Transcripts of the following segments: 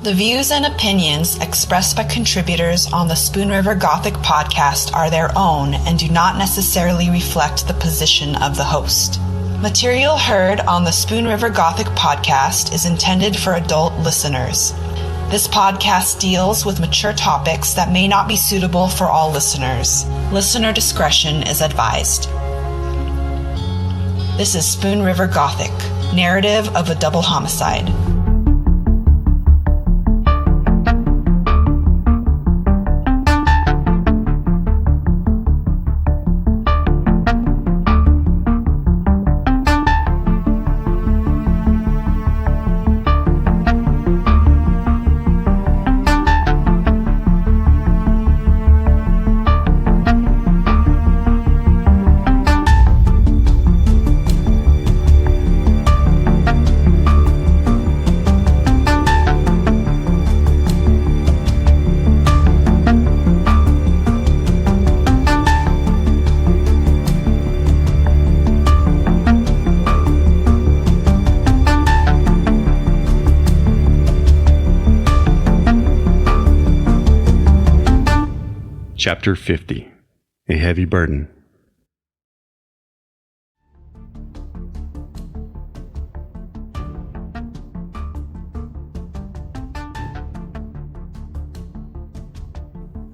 The views and opinions expressed by contributors on the Spoon River Gothic podcast are their own and do not necessarily reflect the position of the host. Material heard on the Spoon River Gothic podcast is intended for adult listeners. This podcast deals with mature topics that may not be suitable for all listeners. Listener discretion is advised. This is Spoon River Gothic, narrative of a double homicide. Chapter 50. A Heavy Burden.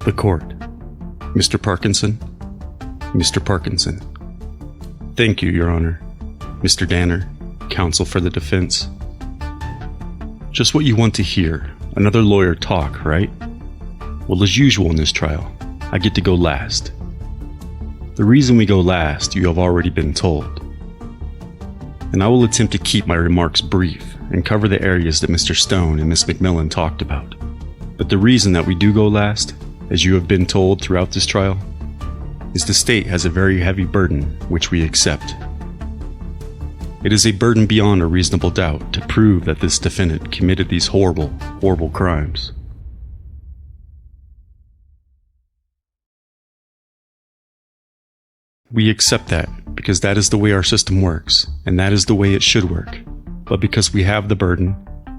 The court. Mr. Parkinson? Mr. Parkinson. Thank you, Your Honor. Mr. Danner, counsel for the defense. Just what you want to hear. Another lawyer talk, right? Well, as usual in this trial, I get to go last. The reason we go last, you have already been told. And I will attempt to keep my remarks brief and cover the areas that Mr. Stone and Miss McMillan talked about. But the reason that we do go last, as you have been told throughout this trial, is the state has a very heavy burden which we accept. It is a burden beyond a reasonable doubt to prove that this defendant committed these horrible, horrible crimes. We accept that because that is the way our system works, and that is the way it should work. But because we have the burden,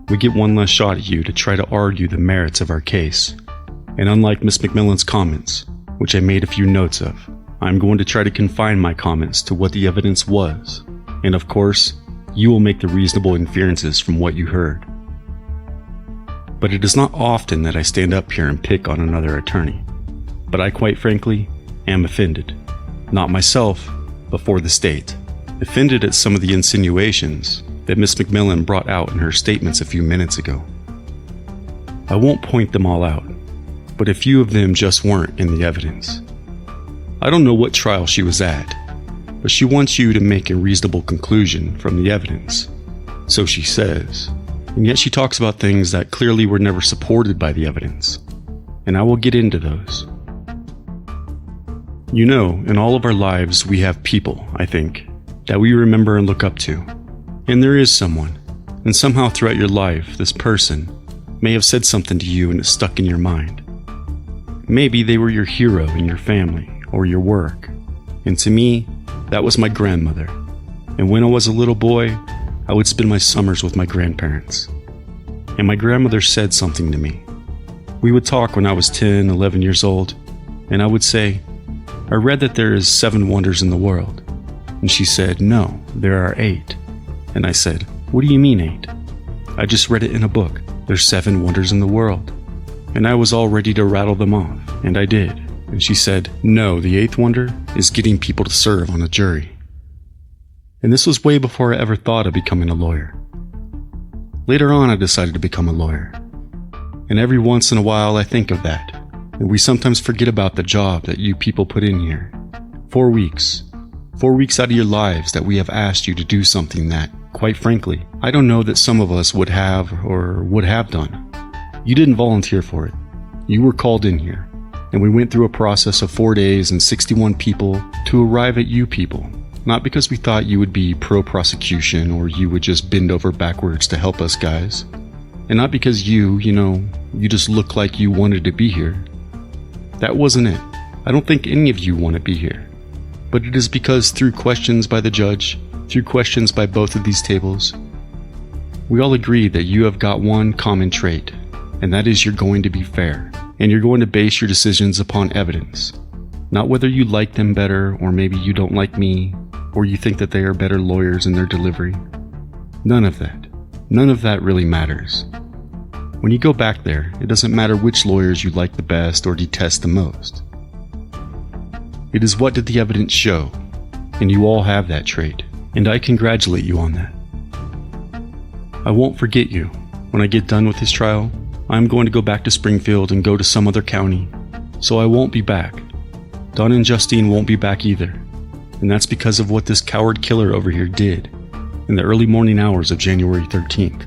we get one less shot at you to try to argue the merits of our case. And unlike Miss McMillan's comments, which I made a few notes of, I'm going to try to confine my comments to what the evidence was. And of course, you will make the reasonable inferences from what you heard. But it is not often that I stand up here and pick on another attorney. But I quite frankly am offended. Not myself, but for the state. Offended at some of the insinuations that Miss McMillan brought out in her statements a few minutes ago. I won't point them all out, but a few of them just weren't in the evidence. I don't know what trial she was at, but she wants you to make a reasonable conclusion from the evidence. So she says, and yet she talks about things that clearly were never supported by the evidence, and I will get into those. You know, in all of our lives, we have people, I think, that we remember and look up to. And there is someone, and somehow throughout your life, this person may have said something to you and it stuck in your mind. Maybe they were your hero in your family or your work. And to me, that was my grandmother. And when I was a little boy, I would spend my summers with my grandparents. And my grandmother said something to me. We would talk when I was 10, 11 years old, and I would say, I read that there is 7 wonders in the world. And she said, no, there are 8. And I said, what do you mean 8? I just read it in a book. There's 7 wonders in the world. And I was all ready to rattle them off, and I did. And she said, no, the 8th wonder is getting people to serve on a jury. And this was way before I ever thought of becoming a lawyer. Later on, I decided to become a lawyer. And every once in a while, I think of that. And we sometimes forget about the job that you people put in here. 4 weeks. 4 weeks out of your lives that we have asked you to do something that, quite frankly, I don't know that some of us would have or would have done. You didn't volunteer for it. You were called in here. And we went through a process of 4 days and 61 people to arrive at you people. Not because we thought you would be pro-prosecution or you would just bend over backwards to help us guys. And not because you just look like you wanted to be here. That wasn't it. I don't think any of you want to be here. But it is because through questions by the judge, through questions by both of these tables, we all agree that you have got one common trait, and that is you're going to be fair, and you're going to base your decisions upon evidence. Not whether you like them better, or maybe you don't like me, or you think that they are better lawyers in their delivery. None of that. None of that really matters. When you go back there, it doesn't matter which lawyers you like the best or detest the most. It is what did the evidence show, and you all have that trait, and I congratulate you on that. I won't forget you. When I get done with this trial, I'm going to go back to Springfield and go to some other county, so I won't be back. Donna and Justine won't be back either, and that's because of what this coward killer over here did in the early morning hours of January 13th.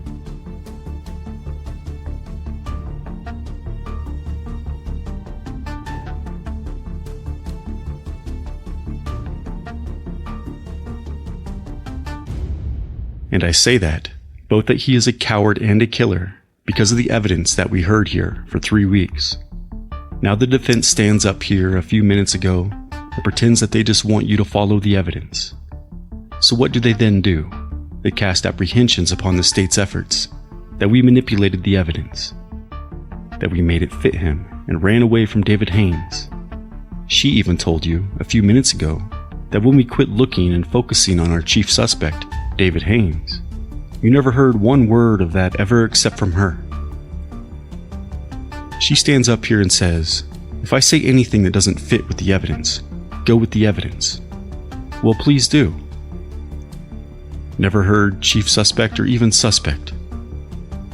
And I say that, both that he is a coward and a killer, because of the evidence that we heard here for 3 weeks. Now the defense stands up here a few minutes ago and pretends that they just want you to follow the evidence. So what do they then do? They cast apprehensions upon the state's efforts, that we manipulated the evidence, that we made it fit him and ran away from David Haynes. She even told you a few minutes ago that when we quit looking and focusing on our chief suspect, David Haynes, you never heard one word of that ever except from her. She stands up here and says, if I say anything that doesn't fit with the evidence, go with the evidence. Well, please do. Never heard chief suspect or even suspect.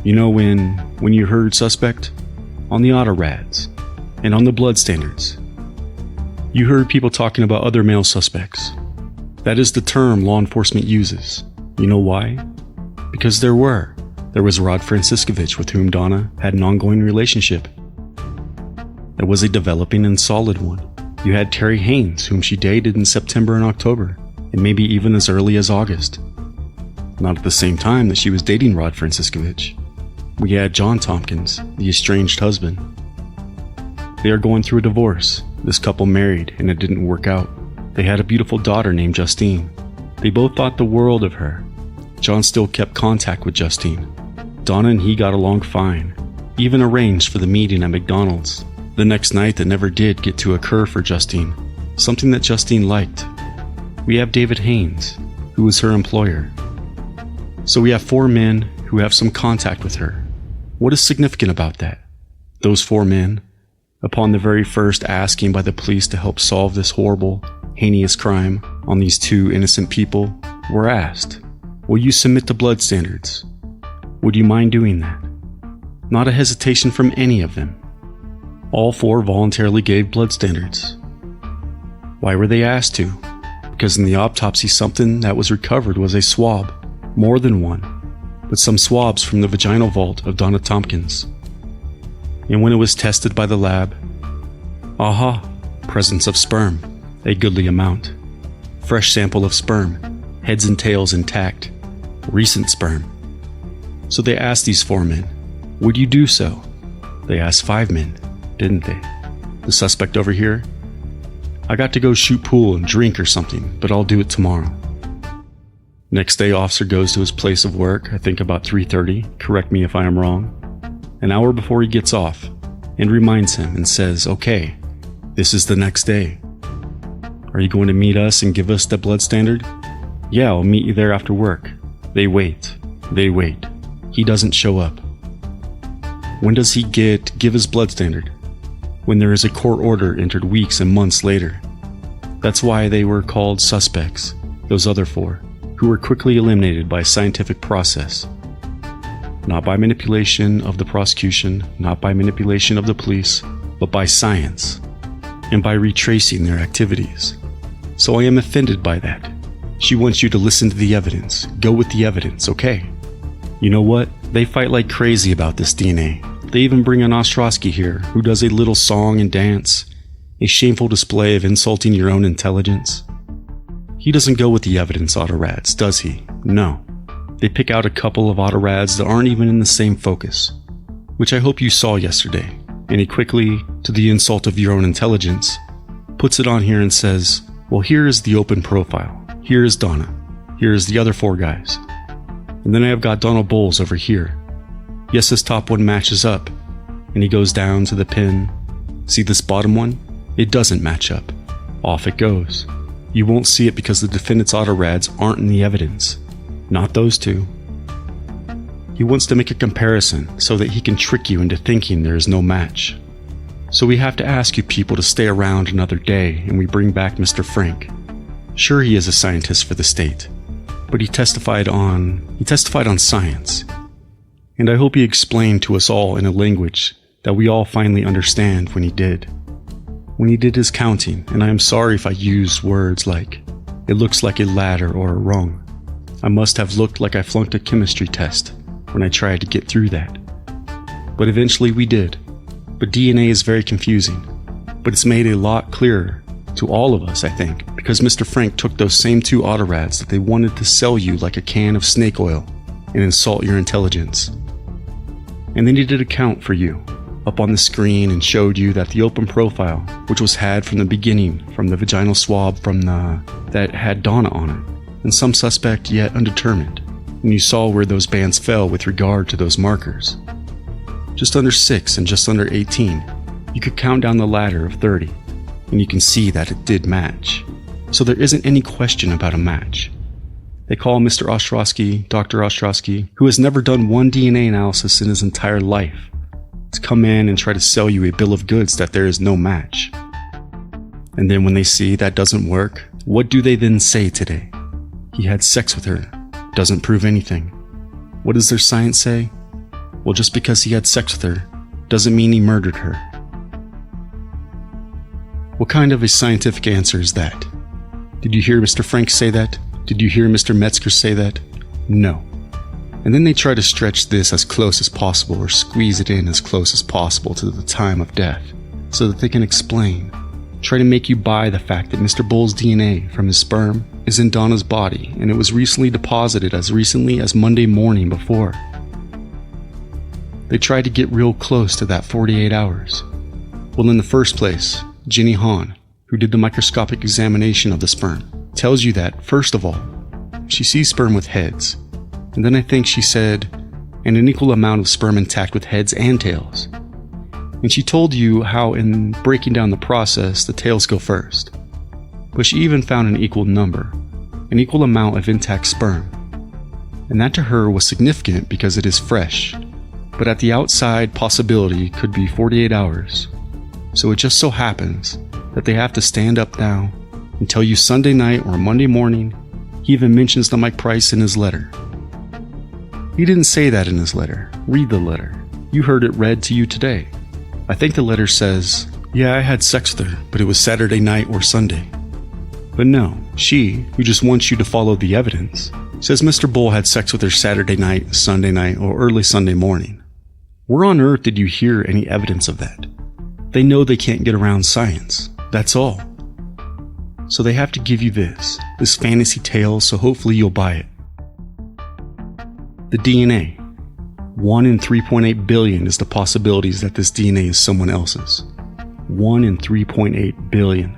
You know when you heard suspect? On the auto rads and on the blood standards. You heard people talking about other male suspects. That is the term law enforcement uses. You know why? Because there was Rod Franciscovich, with whom Donna had an ongoing relationship. That was a developing and solid one. You had Terry Haynes, whom she dated in September and October, and maybe even as early as August. Not at the same time that she was dating Rod Franciscovich. We had John Tompkins, the estranged husband. They are going through a divorce. This couple married, and it didn't work out. They had a beautiful daughter named Justine. They both thought the world of her. John still kept contact with Justine. Donna and he got along fine, even arranged for the meeting at McDonald's the next night that never did get to occur for Justine, something that Justine liked. We have David Haynes, who was her employer. So we have 4 men who have some contact with her. What is significant about that? Those 4 men, upon the very first asking by the police to help solve this horrible, heinous crime on these 2 innocent people, were asked, will you submit to blood standards? Would you mind doing that? Not a hesitation from any of them. All 4 voluntarily gave blood standards. Why were they asked to? Because in the autopsy something that was recovered was a swab, more than one, but some swabs from the vaginal vault of Donna Tompkins. And when it was tested by the lab, presence of sperm, a goodly amount. Fresh sample of sperm, heads and tails intact, recent sperm. So they asked these 4 men, would you do so? They asked 5 men, didn't they? The suspect over here? I got to go shoot pool and drink or something, but I'll do it tomorrow. Next day, officer goes to his place of work, I think about 3:30, correct me if I am wrong, an hour before he gets off, and reminds him and says, okay, this is the next day. Are you going to meet us and give us the blood standard? Yeah, I'll meet you there after work. They wait. He doesn't show up. When does he give his blood standard? When there is a court order entered weeks and months later. That's why they were called suspects, those other 4, who were quickly eliminated by scientific process. Not by manipulation of the prosecution, not by manipulation of the police, but by science, and by retracing their activities. So I am offended by that. She wants you to listen to the evidence, go with the evidence, okay? You know what? They fight like crazy about this DNA. They even bring in Ostrowski here, who does a little song and dance, a shameful display of insulting your own intelligence. He doesn't go with the evidence autorads, does he? No. They pick out a couple of autorads that aren't even in the same focus, which I hope you saw yesterday, and he quickly, to the insult of your own intelligence, puts it on here and says, well, here is the open profile. Here is Donna. Here is the other 4 guys. And then I have got Donald Bowles over here. Yes, this top one matches up, and he goes down to the pin. See this bottom one? It doesn't match up. Off it goes. You won't see it because the defendant's autorads aren't in the evidence. Not those two. He wants to make a comparison so that he can trick you into thinking there is no match. So we have to ask you people to stay around another day, and we bring back Mr. Frank. Sure, he is a scientist for the state, but he testified on science. And I hope he explained to us all in a language that we all finally understand when he did. When he did his counting, and I am sorry if I use words like, it looks like a ladder or a rung. I must have looked like I flunked a chemistry test when I tried to get through that. But eventually we did. But DNA is very confusing. But it's made a lot clearer to all of us, I think, because Mr. Frank took those same two autorads that they wanted to sell you like a can of snake oil and insult your intelligence. And then he did a count for you up on the screen and showed you that the open profile, which was had from the beginning, from the vaginal swab that had Donna on it, and some suspect yet undetermined, and you saw where those bands fell with regard to those markers. Just under 6 and just under 18, you could count down the ladder of 30, and you can see that it did match. So there isn't any question about a match. They call Mr. Ostrowski, Dr. Ostrowski, who has never done one DNA analysis in his entire life, to come in and try to sell you a bill of goods that there is no match. And then when they see that doesn't work, what do they then say today? He had sex with her. Doesn't prove anything. What does their science say? Well, just because he had sex with her doesn't mean he murdered her. What kind of a scientific answer is that? Did you hear Mr. Frank say that? Did you hear Mr. Metzger say that? No. And then they try to stretch this as close as possible or squeeze it in as close as possible to the time of death so that they can explain, try to make you buy the fact that Mr. Bull's DNA from his sperm is in Donna's body and it was recently deposited as recently as Monday morning before. They tried to get real close to that 48 hours. Well, in the first place, Jenny Hahn, who did the microscopic examination of the sperm, tells you that, first of all, she sees sperm with heads. And then I think she said, and an equal amount of sperm intact with heads and tails. And she told you how in breaking down the process, the tails go first. But she even found an equal number, an equal amount of intact sperm. And that to her was significant because it is fresh. But at the outside possibility could be 48 hours. So it just so happens that they have to stand up now and tell you Sunday night or Monday morning. He even mentions the Mike Price in his letter. He didn't say that in his letter. Read the letter. You heard it read to you today. I think the letter says, yeah, I had sex with her, but it was Saturday night or Sunday. But no, she, who just wants you to follow the evidence, says Mr. Bull had sex with her Saturday night, Sunday night, or early Sunday morning. Where on earth did you hear any evidence of that? They know they can't get around science. That's all. So they have to give you this fantasy tale, so hopefully you'll buy it. The DNA. 1 in 3.8 billion is the possibilities that this DNA is someone else's. 1 in 3.8 billion.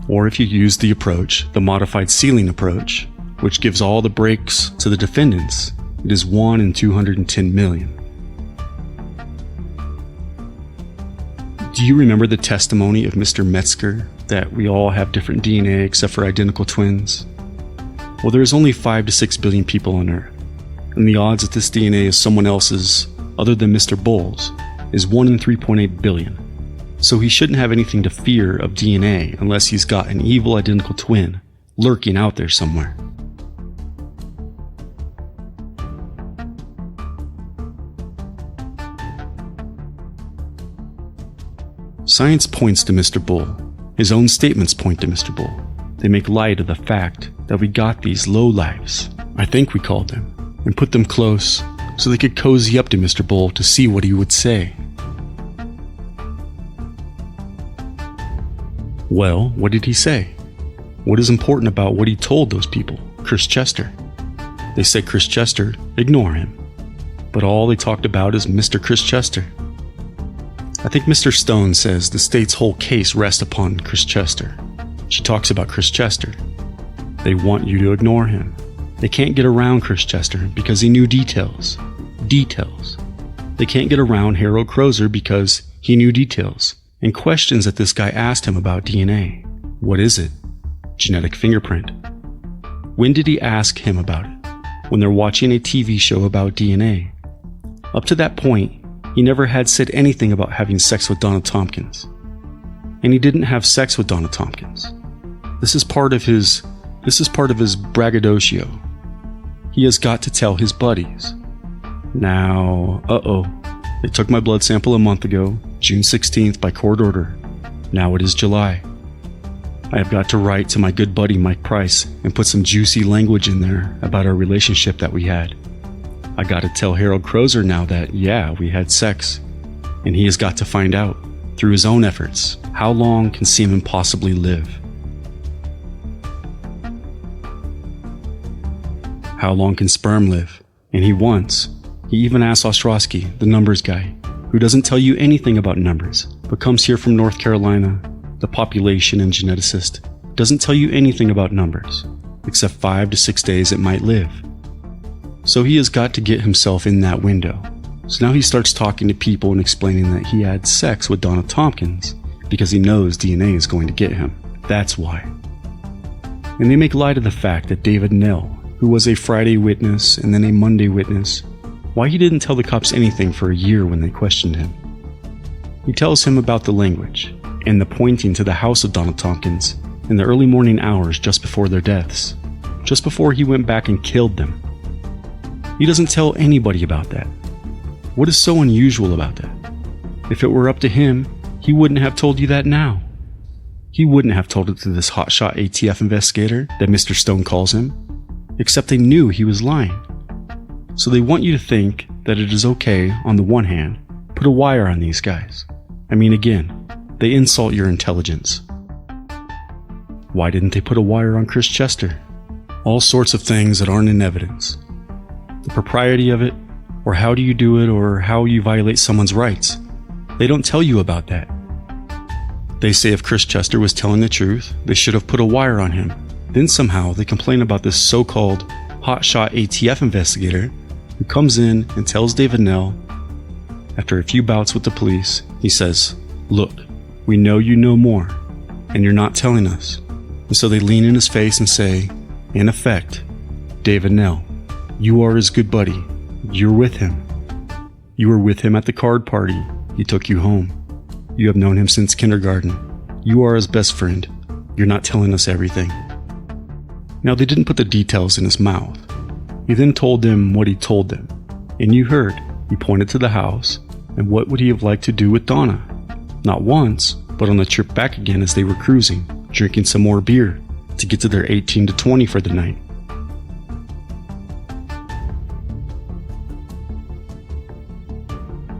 Or if you use the approach, the modified ceiling approach, which gives all the breaks to the defendants, it is 1 in 210 million. Do you remember the testimony of Mr. Metzger that we all have different DNA except for identical twins? Well, there is only 5 to 6 billion people on Earth, and the odds that this DNA is someone else's other than Mr. Bull's is 1 in 3.8 billion. So he shouldn't have anything to fear of DNA unless he's got an evil identical twin lurking out there somewhere. Science points to Mr. Bull. His own statements point to Mr. Bull. They make light of the fact that we got these lowlifes, I think we called them, and put them close so they could cozy up to Mr. Bull to see what he would say. Well, what did he say? What is important about what he told those people? Chris Chester. They say Chris Chester, ignore him. But all they talked about is Mr. Chris Chester. I think Mr. Stone says the state's whole case rests upon Chris Chester. She talks about Chris Chester. They want you to ignore him. They can't get around Chris Chester because he knew details. Details. They can't get around Harold Crozer because he knew details and questions that this guy asked him about DNA. What is it? Genetic fingerprint. When did he ask him about it? When they're watching a TV show about DNA. Up to that point, he never had said anything about having sex with Donna Tompkins. And he didn't have sex with Donna Tompkins. This is part of his braggadocio. He has got to tell his buddies. Now, they took my blood sample a month ago, June 16th by court order. Now it is July. I have got to write to my good buddy Mike Price and put some juicy language in there about our relationship that we had. I got to tell Harold Crozer now that, yeah, we had sex. And he has got to find out, through his own efforts, how long can semen possibly live? How long can sperm live? And he even asked Ostrowski, the numbers guy, who doesn't tell you anything about numbers, but comes here from North Carolina, the population and geneticist, doesn't tell you anything about numbers, except 5 to 6 days it might live. So he has got to get himself in that window. So now he starts talking to people and explaining that he had sex with Donna Tompkins because he knows DNA is going to get him. That's why. And they make light of the fact that David Nell, who was a Friday witness and then a Monday witness, why he didn't tell the cops anything for a year when they questioned him. He tells him about the language and the pointing to the house of Donna Tompkins in the early morning hours just before their deaths, just before he went back and killed them. He doesn't tell anybody about that. What is so unusual about that? If it were up to him, he wouldn't have told you that now. He wouldn't have told it to this hotshot ATF investigator that Mr. Stone calls him, except they knew he was lying. So they want you to think that it is okay, on the one hand, put a wire on these guys. I mean, again, they insult your intelligence. Why didn't they put a wire on Chris Chester? All sorts of things that aren't in evidence. The propriety of it, or how do you do it, or how you violate someone's rights. They don't tell you about that. They say if Chris Chester was telling the truth, they should have put a wire on him. Then somehow they complain about this so-called hotshot ATF investigator who comes in and tells David Nell, after a few bouts with the police, he says, "Look, we know you know more, and you're not telling us." And so they lean in his face and say, in effect, "David Nell, you are his good buddy. You're with him. You were with him at the card party. He took you home. You have known him since kindergarten. You are his best friend. You're not telling us everything." Now, they didn't put the details in his mouth. He then told them what he told them. And you heard, he pointed to the house, and what would he have liked to do with Donna? Not once, but on the trip back again as they were cruising, drinking some more beer to get to their 18 to 20 for the night.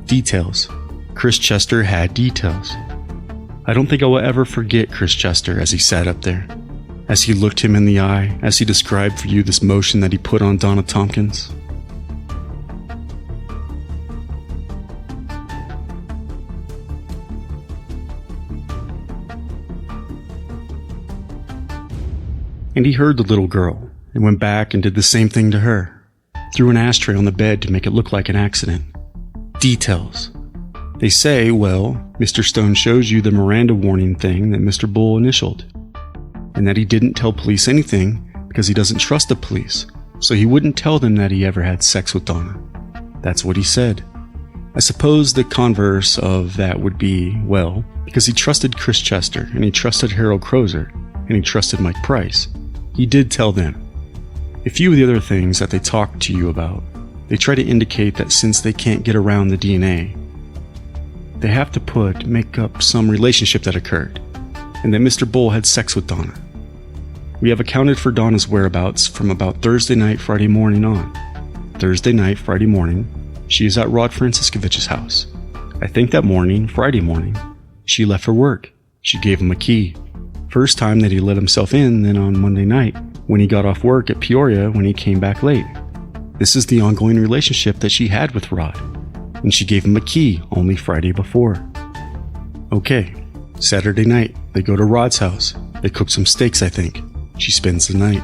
Details. Chris Chester had details. I don't think I will ever forget Chris Chester as he sat up there, as he looked him in the eye, as he described for you this motion that he put on Donna Tompkins. And he heard the little girl and went back and did the same thing to her. Threw an ashtray on the bed to make it look like an accident. Details. They say, well, Mr. Stone shows you the Miranda warning thing that Mr. Bull initialed, and that he didn't tell police anything because he doesn't trust the police, so he wouldn't tell them that he ever had sex with Donna. That's what he said. I suppose the converse of that would be, well, because he trusted Chris Chester, and he trusted Harold Crozer, and he trusted Mike Price, he did tell them. A few of the other things that they talk to you about, they try to indicate that since they can't get around the DNA, they have to make up some relationship that occurred, and that Mr. Bull had sex with Donna. We have accounted for Donna's whereabouts from about Thursday night, Friday morning on. Thursday night, Friday morning, she is at Rod Franciscovich's house. I think that morning, Friday morning, she left for work. She gave him a key. First time that he let himself in, then on Monday night, when he got off work at Peoria when he came back late. This is the ongoing relationship that she had with Rod, and she gave him a key only Friday before. Okay, Saturday night, they go to Rod's house. They cook some steaks, I think. She spends the night.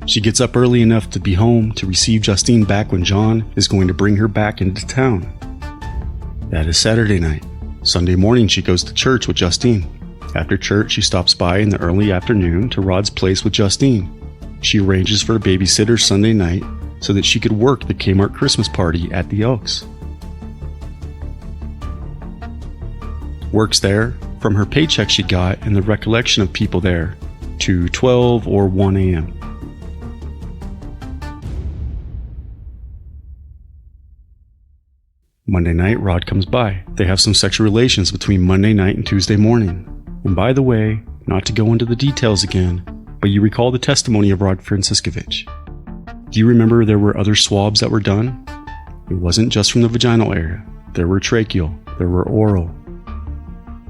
She gets up early enough to be home to receive Justine back when John is going to bring her back into town. That is Saturday night. Sunday morning she goes to church with Justine. After church she stops by in the early afternoon to Rod's place with Justine. She arranges for a babysitter Sunday night so that she could work the Kmart Christmas party at the Elks. Works there from her paycheck she got and the recollection of people there to 12 or 1 a.m. Monday night, Rod comes by. They have some sexual relations between Monday night and Tuesday morning. And by the way, not to go into the details again, but you recall the testimony of Rod Franciscovich. Do you remember there were other swabs that were done? It wasn't just from the vaginal area. There were tracheal, there were oral.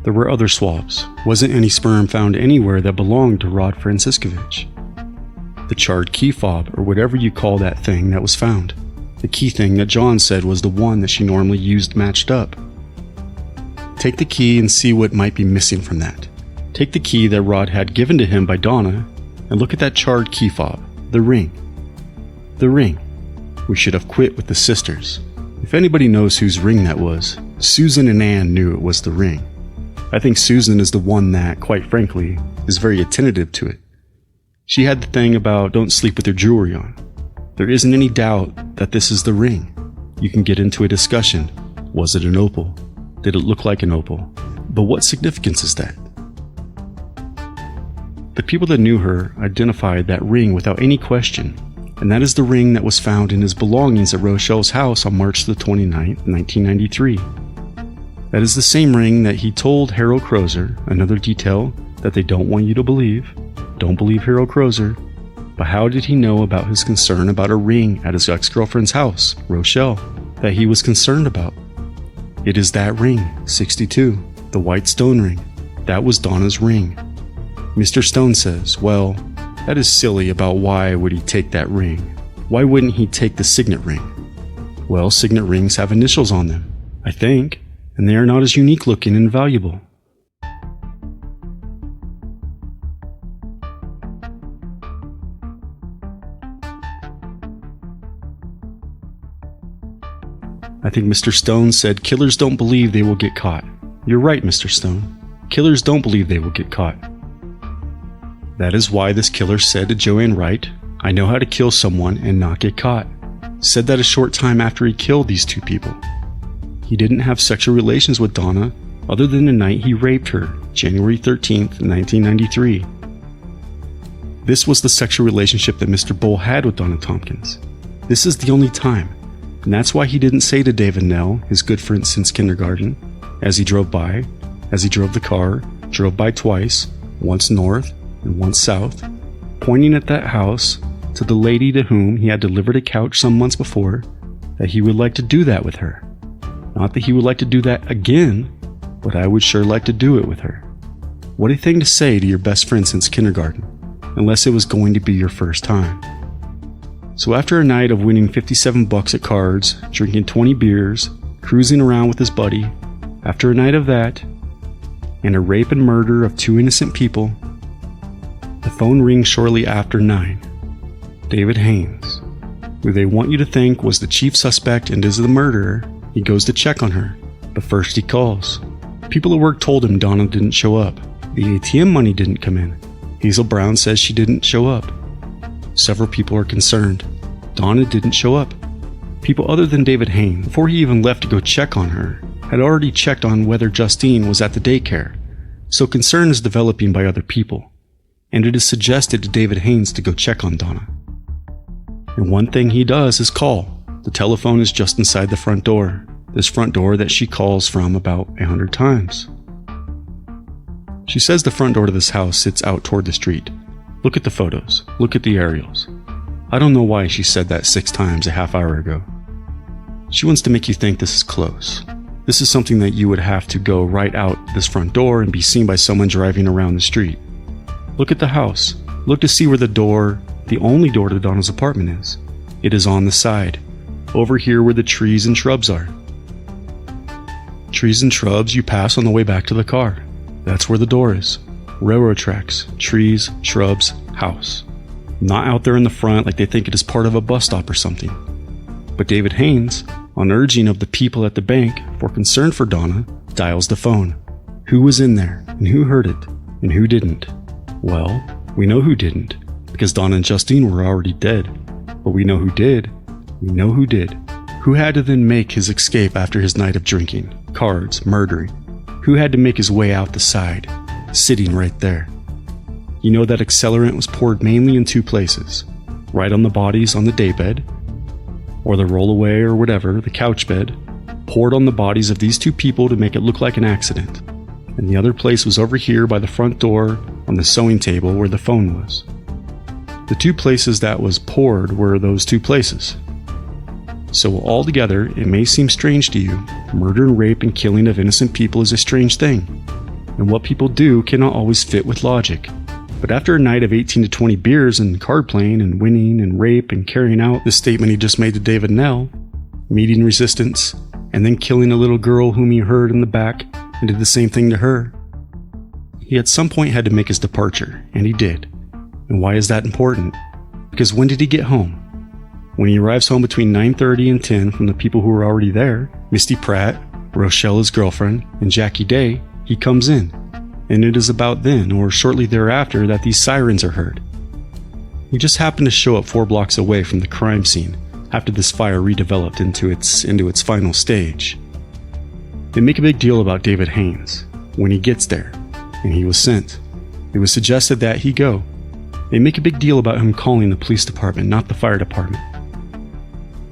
There were other swabs. Wasn't any sperm found anywhere that belonged to Rod Franciscovich. The charred key fob, or whatever you call that thing that was found. The key thing that John said was the one that she normally used matched up. Take the key and see what might be missing from that. Take the key that Rod had given to him by Donna and look at that charred key fob, the ring. The ring. We should have quit with the sisters. If anybody knows whose ring that was, Susan and Anne knew it was the ring. I think Susan is the one that, quite frankly, is very attentive to it. She had the thing about don't sleep with your jewelry on. There isn't any doubt that this is the ring. You can get into a discussion. Was it an opal? Did it look like an opal? But what significance is that? The people that knew her identified that ring without any question, and that is the ring that was found in his belongings at Rochelle's house on March the 29th, 1993. That is the same ring that he told Harold Crozer, another detail that they don't want you to believe. Don't believe Harold Crozer. But how did he know about his concern about a ring at his ex-girlfriend's house, Rochelle, that he was concerned about? It is that ring, 62, the white stone ring. That was Donna's ring. Mr. Stone says, well, that is silly about why would he take that ring? Why wouldn't he take the signet ring? Well, signet rings have initials on them, I think, and they are not as unique looking and valuable. I think Mr. Stone said killers don't believe they will get caught. You're right, Mr. Stone. Killers don't believe they will get caught. That is why this killer said to Joanne Wright, I know how to kill someone and not get caught. Said that a short time after he killed these two people. He didn't have sexual relations with Donna other than the night he raped her, January 13th, 1993. This was the sexual relationship that Mr. Bull had with Donna Tompkins. This is the only time. And that's why he didn't say to David Nell, his good friend since kindergarten, as he drove by, as he drove the car, drove by twice, once north and once south, pointing at that house to the lady to whom he had delivered a couch some months before, that he would like to do that with her. Not that he would like to do that again, but I would sure like to do it with her. What a thing to say to your best friend since kindergarten, unless it was going to be your first time. So after a night of winning $57 at cards, drinking 20 beers, cruising around with his buddy, after a night of that, and a rape and murder of two innocent people, the phone rings shortly after 9. David Haynes, who they want you to think was the chief suspect and is the murderer, he goes to check on her, but first he calls. People at work told him Donna didn't show up. The ATM money didn't come in. Hazel Brown says she didn't show up. Several people are concerned. Donna didn't show up. People other than David Haynes, before he even left to go check on her, had already checked on whether Justine was at the daycare, so concern is developing by other people, and it is suggested to David Haynes to go check on Donna. And one thing he does is call. The telephone is just inside the front door, this front door that she calls from about 100 times. She says the front door to this house sits out toward the street. Look at the photos. Look at the aerials. I don't know why she said that 6 times a half hour ago. She wants to make you think this is close. This is something that you would have to go right out this front door and be seen by someone driving around the street. Look at the house. Look to see where the door, the only door to Donna's apartment is. It is on the side, over here where the trees and shrubs are. Trees and shrubs you pass on the way back to the car. That's where the door is. Railroad tracks, trees, shrubs, house. Not out there in the front like they think it is part of a bus stop or something. But David Haynes, on urging of the people at the bank for concern for Donna, dials the phone. Who was in there, and who heard it, and who didn't? Well, we know who didn't, because Donna and Justine were already dead. But we know who did. We know who did. Who had to then make his escape after his night of drinking, cards, murdering? Who had to make his way out the side, sitting right there? You know that accelerant was poured mainly in two places, right on the bodies on the daybed, or the rollaway or whatever, the couch bed, poured on the bodies of these two people to make it look like an accident. And the other place was over here by the front door on the sewing table where the phone was. The two places that was poured were those two places. So altogether, it may seem strange to you. Murder and rape and killing of innocent people is a strange thing, and what people do cannot always fit with logic. But after a night of 18 to 20 beers and card playing and winning and rape and carrying out the statement he just made to David Nell, meeting resistance, and then killing a little girl whom he heard in the back and did the same thing to her, he at some point had to make his departure, and he did. And why is that important? Because when did he get home? When he arrives home between 9:30 and 10 from the people who were already there, Misty Pratt, Rochelle his girlfriend, and Jackie Day, he comes in. And it is about then, or shortly thereafter, that these sirens are heard. He just happened to show up 4 blocks away from the crime scene after this fire redeveloped into its final stage. They make a big deal about David Haynes when he gets there, and he was sent. It was suggested that he go. They make a big deal about him calling the police department, not the fire department.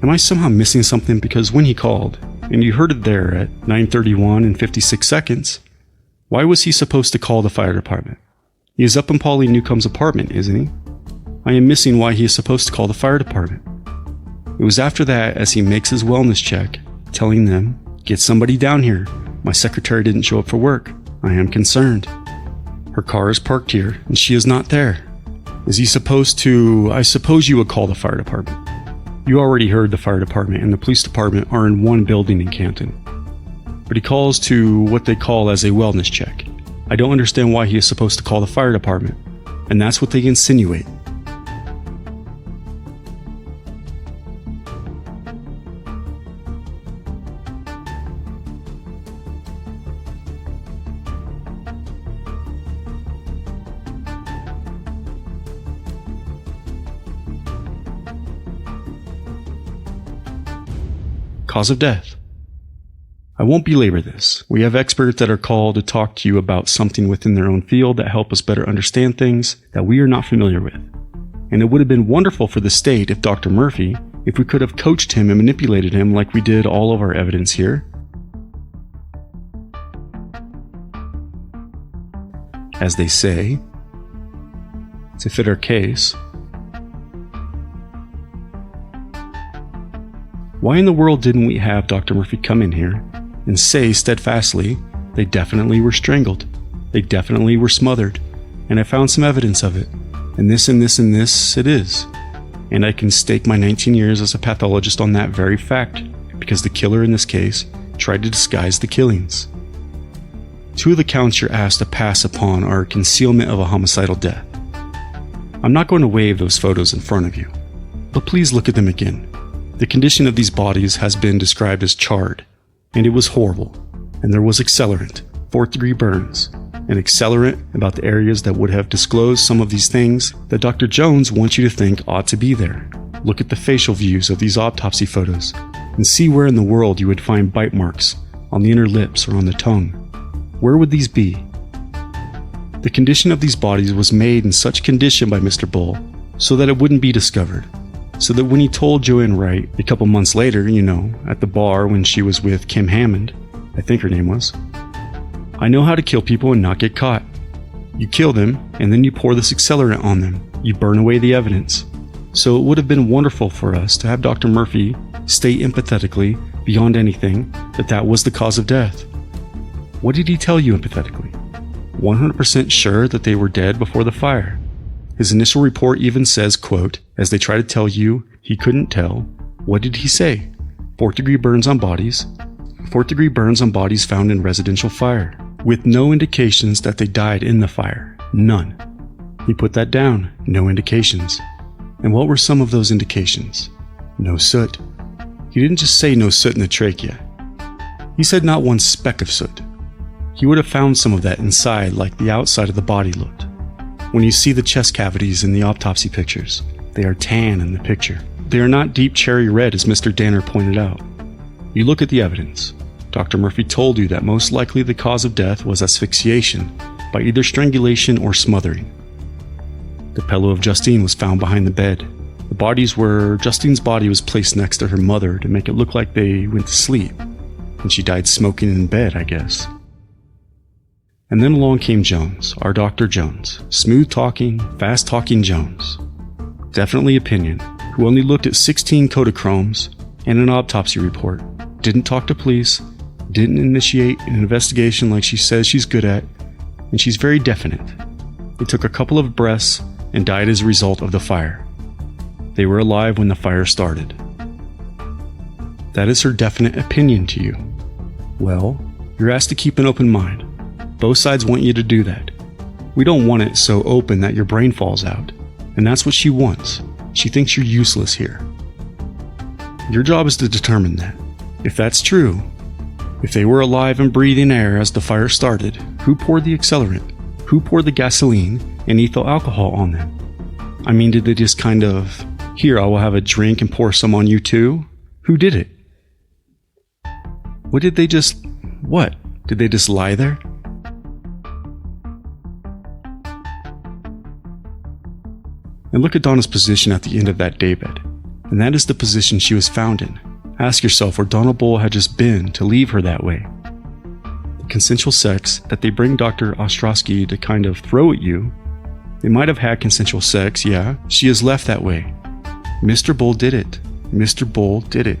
Am I somehow missing something? Because when he called, and you heard it there at 9:31 and 56 seconds, why was he supposed to call the fire department? He is up in Pauline Newcomb's apartment, isn't he? I am missing why he is supposed to call the fire department. It was after that, as he makes his wellness check, telling them, "Get somebody down here. My secretary didn't show up for work. I am concerned. Her car is parked here, and she is not there." Is he supposed to... I suppose you would call the fire department. You already heard the fire department and the police department are in one building in Canton. But he calls to what they call as a wellness check. I don't understand why he is supposed to call the fire department, and that's what they insinuate. Cause of death. I won't belabor this. We have experts that are called to talk to you about something within their own field that help us better understand things that we are not familiar with. And it would have been wonderful for the state if Dr. Murphy, if we could have coached him and manipulated him like we did all of our evidence here. As they say, to fit our case. Why in the world didn't we have Dr. Murphy come in here and say steadfastly they definitely were strangled, they definitely were smothered, and I found some evidence of it, and this and this and this it is. And I can stake my 19 years as a pathologist on that very fact, because the killer in this case tried to disguise the killings. 2 of the counts you're asked to pass upon are concealment of a homicidal death. I'm not going to wave those photos in front of you, but please look at them again. The condition of these bodies has been described as charred, and it was horrible, and there was accelerant, 4th-degree burns, and accelerant about the areas that would have disclosed some of these things that Dr. Jones wants you to think ought to be there. Look at the facial views of these autopsy photos, and see where in the world you would find bite marks on the inner lips or on the tongue. Where would these be? The condition of these bodies was made in such condition by Mr. Bull so that it wouldn't be discovered. So that when he told Joanne Wright a couple months later, at the bar when she was with Kim Hammond, I think her name was, "I know how to kill people and not get caught. You kill them, and then you pour this accelerant on them. You burn away the evidence." So it would have been wonderful for us to have Dr. Murphy state empathetically, beyond anything, that that was the cause of death. What did he tell you empathetically? 100% sure that they were dead before the fire. His initial report even says, quote, "As they try to tell you, he couldn't tell." What did he say? 4th-degree burns on bodies. 4th-degree burns on bodies found in residential fire, with no indications that they died in the fire. None. He put that down. No indications. And what were some of those indications? No soot. He didn't just say no soot in the trachea. He said not one speck of soot. He would have found some of that inside like the outside of the body looked. When you see the chest cavities in the autopsy pictures, they are tan in the picture. They are not deep cherry red as Mr. Danner pointed out. You look at the evidence. Dr. Murphy told you that most likely the cause of death was asphyxiation by either strangulation or smothering. The pillow of Justine was found behind the bed. Justine's body was placed next to her mother to make it look like they went to sleep, and she died smoking in bed, I guess. And then along came Jones, our Dr. Jones, smooth-talking, fast-talking Jones. Definitely opinion, who only looked at 16 Kodachromes and an autopsy report, didn't talk to police, didn't initiate an investigation like she says she's good at, and she's very definite. They took a couple of breaths and died as a result of the fire. They were alive when the fire started. That is her definite opinion to you. Well, you're asked to keep an open mind. Both sides want you to do that. We don't want it so open that your brain falls out, and that's what she wants. She thinks you're useless here. Your job is to determine that. If that's true, if they were alive and breathing air as the fire started, who poured the accelerant? Who poured the gasoline and ethyl alcohol on them? I mean, did they just kind of, here, I will have a drink and pour some on you too? Who did it? What? Did they just lie there? And look at Donna's position at the end of that daybed. And that is the position she was found in. Ask yourself where Donna Bull had just been to leave her that way. The consensual sex that they bring Dr. Ostrowski to kind of throw at you, they might have had consensual sex, yeah. She is left that way. Mr. Bull did it. Mr. Bull did it.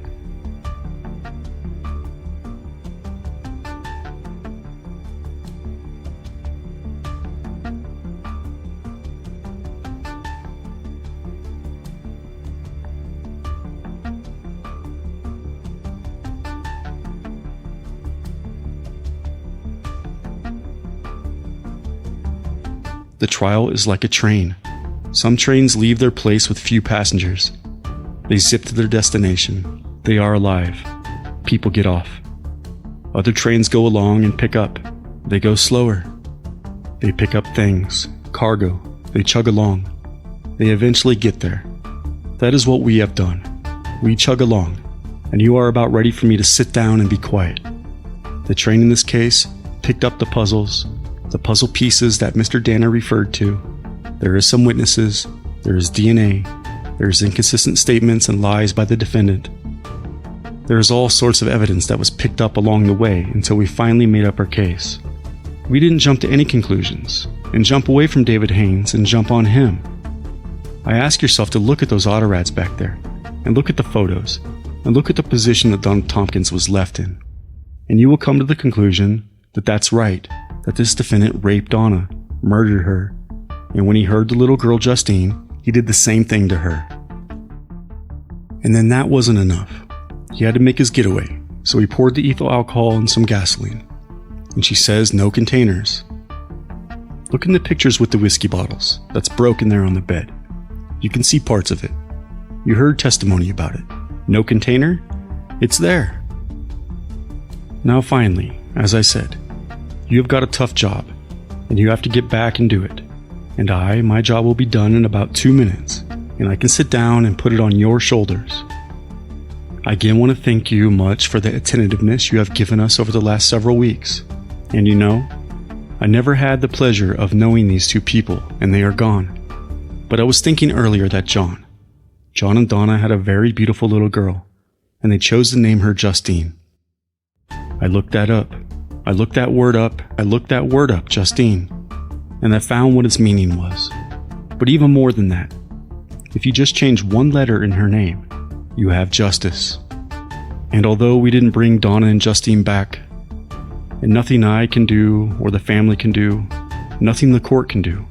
The trial is like a train. Some trains leave their place with few passengers. They zip to their destination. They are alive. People get off. Other trains go along and pick up. They go slower. They pick up things, cargo. They chug along. They eventually get there. That is what we have done. We chug along, and you are about ready for me to sit down and be quiet. The train in this case picked up the puzzle pieces that Mr. Danner referred to. There is some witnesses, there is DNA, there is inconsistent statements and lies by the defendant. There is all sorts of evidence that was picked up along the way until we finally made up our case. We didn't jump to any conclusions, and jump away from David Haynes and jump on him. I ask yourself to look at those autorads back there, and look at the photos, and look at the position that Donna Tompkins was left in. And you will come to the conclusion that that's right, that this defendant raped Donna, murdered her, and when he heard the little girl Justine, he did the same thing to her. And then that wasn't enough. He had to make his getaway, so he poured the ethyl alcohol and some gasoline. And she says no containers. Look in the pictures with the whiskey bottles, that's broken there on the bed. You can see parts of it. You heard testimony about it. No container? It's there. Now finally, as I said, you have got a tough job, and you have to get back and do it. And my job will be done in about 2 minutes, and I can sit down and put it on your shoulders. I again want to thank you much for the attentiveness you have given us over the last several weeks. And you know, I never had the pleasure of knowing these two people, and they are gone. But I was thinking earlier that John and Donna had a very beautiful little girl, and they chose to name her Justine. I looked that up. I looked that word up, Justine, and I found what its meaning was. But even more than that, if you just change one letter in her name, you have justice. And although we didn't bring Donna and Justine back, and nothing I can do or the family can do, nothing the court can do,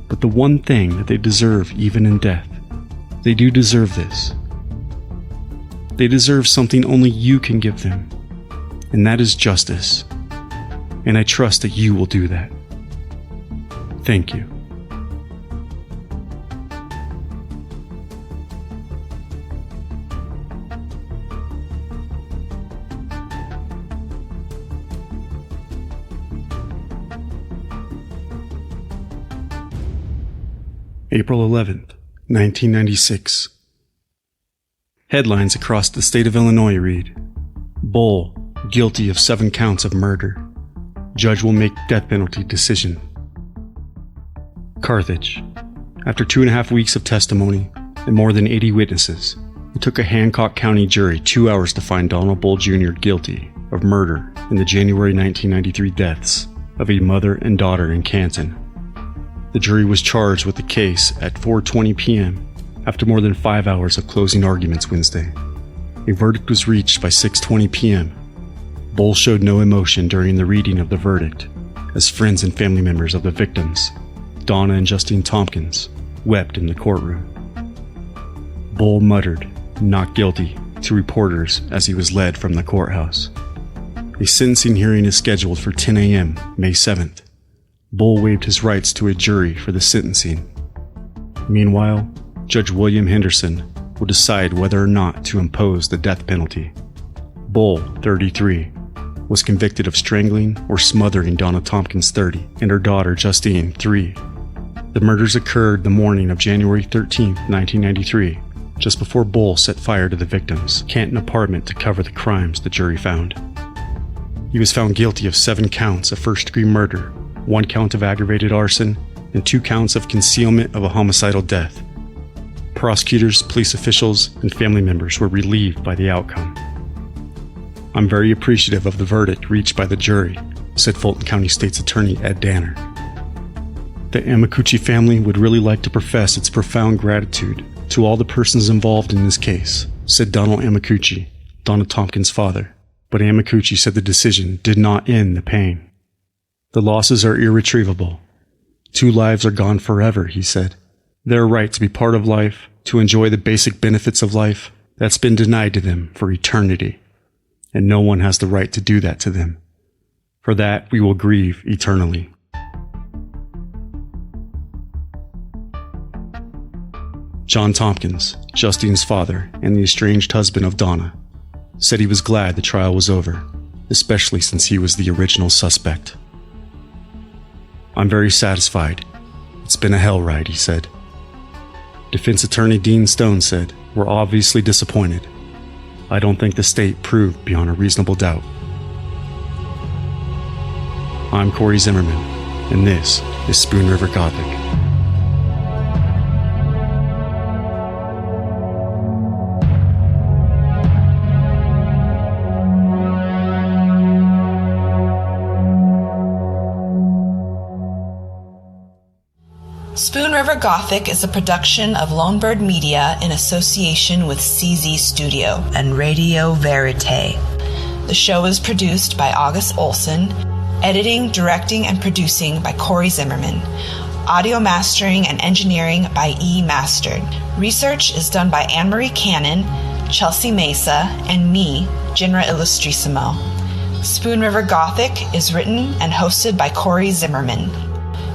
but the one thing that they deserve even in death, they do deserve this. They deserve something only you can give them. And that is justice. And I trust that you will do that. Thank you. April 11th, 1996. Headlines across the state of Illinois read, Bull, guilty of 7 counts of murder. Judge will make death penalty decision. Carthage. After 2.5 weeks of testimony and more than 80 witnesses, it took a Hancock County jury 2 hours to find Donald Bull Jr. guilty of murder in the January 1993 deaths of a mother and daughter in Canton. The jury was charged with the case at 4:20 p.m. after more than 5 hours of closing arguments Wednesday. A verdict was reached by 6:20 p.m. Bull showed no emotion during the reading of the verdict, as friends and family members of the victims, Donna and Justine Tompkins, wept in the courtroom. Bull muttered, "Not guilty," to reporters as he was led from the courthouse. A sentencing hearing is scheduled for 10 a.m., May 7th. Bull waived his rights to a jury for the sentencing. Meanwhile, Judge William Henderson will decide whether or not to impose the death penalty. Bull, 33, was convicted of strangling or smothering Donna Tompkins, 30, and her daughter Justine, 3. The murders occurred the morning of January 13, 1993, just before Bull set fire to the victims' Canton apartment to cover the crimes the jury found. He was found guilty of 7 counts of first-degree murder, 1 count of aggravated arson, and 2 counts of concealment of a homicidal death. Prosecutors, police officials, and family members were relieved by the outcome. "I'm very appreciative of the verdict reached by the jury," said Fulton County State's Attorney Ed Danner. The Amakuchi family would really like to profess its profound gratitude to all the persons involved in this case, said Donald Amakuchi, Donna Tompkins' father. But Amakuchi said the decision did not end the pain. "The losses are irretrievable. 2 lives are gone forever," he said. "Their right to be part of life, to enjoy the basic benefits of life, that's been denied to them for eternity. And no one has the right to do that to them. For that, we will grieve eternally." John Tompkins, Justine's father and the estranged husband of Donna, said he was glad the trial was over, especially since he was the original suspect. "I'm very satisfied. It's been a hell ride," he said. Defense attorney Dean Stone said, "We're obviously disappointed. I don't think the state proved beyond a reasonable doubt." I'm Cory Zimmerman, and this is Spoon River Gothic. Spoon River Gothic is a production of Lonebird Media in association with CZ Studio and Radio Vérité. The show is produced by August Olson, editing, directing, and producing by Cory Zimmerman, audio mastering and engineering by E. Mastered. Research is done by Anne-Marie Cannon, Chelsea Mesa, and me, Jinra Illustrissimo. Spoon River Gothic is written and hosted by Cory Zimmerman.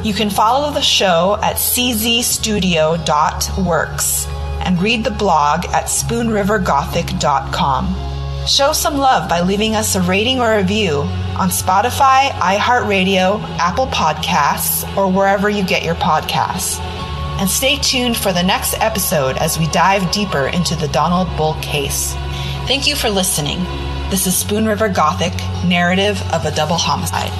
You can follow the show at czstudio.works and read the blog at spoonrivergothic.com. Show some love by leaving us a rating or review on Spotify, iHeartRadio, Apple Podcasts, or wherever you get your podcasts. And stay tuned for the next episode as we dive deeper into the Donald Bull case. Thank you for listening. This is Spoon River Gothic, narrative of a double homicide.